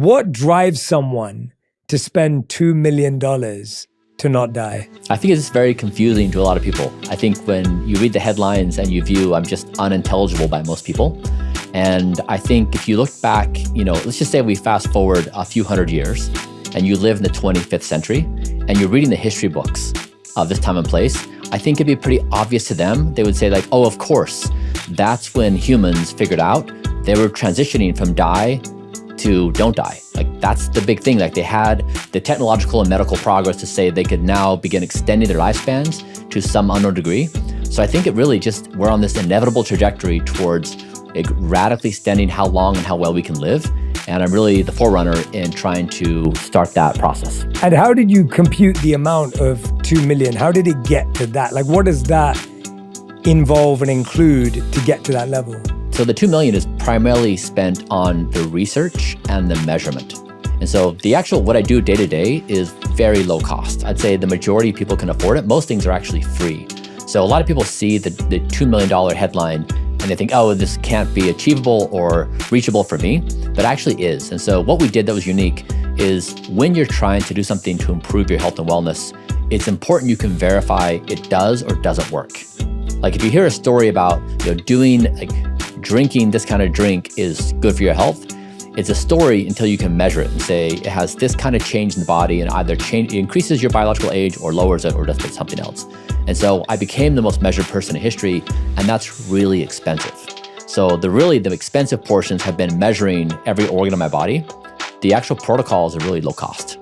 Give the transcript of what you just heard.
What drives someone to spend $2 million to not die? I think it's very confusing to a lot of people. I think when you read the headlines and you view I'm just unintelligible by most people. And I think if you look back, let's just say we fast forward a few hundred years and you live in the 25th century and you're reading the history books of this time and place, I think it'd be pretty obvious to them. They would say like, oh, of course, that's when humans figured out they were transitioning from die to don't die. Like that's the big thing. Like they had the technological and medical progress to say they could now begin extending their lifespans to some unknown degree. So I think it really we're on this inevitable trajectory towards radically extending how long and how well we can live. And I'm really the forerunner in trying to start that process. And how did you compute the amount of 2 million? How did it get to that? Like what does that involve and include to get to that level? So the 2 million is primarily spent on the research and the measurement. And so what I do day to day is very low cost. I'd say the majority of people can afford it. Most things are actually free. So a lot of people see the $2 million headline and they think, oh, this can't be achievable or reachable for me, but it actually is. And so what we did that was unique is when you're trying to do something to improve your health and wellness, it's important you can verify it does or doesn't work. Like if you hear a story about drinking this kind of drink is good for your health, it's a story until you can measure it and say it has this kind of change in the body and either it increases your biological age or lowers it or does something else. And so I became the most measured person in history, and that's really expensive. So the expensive portions have been measuring every organ of my body. The actual protocols are really low cost.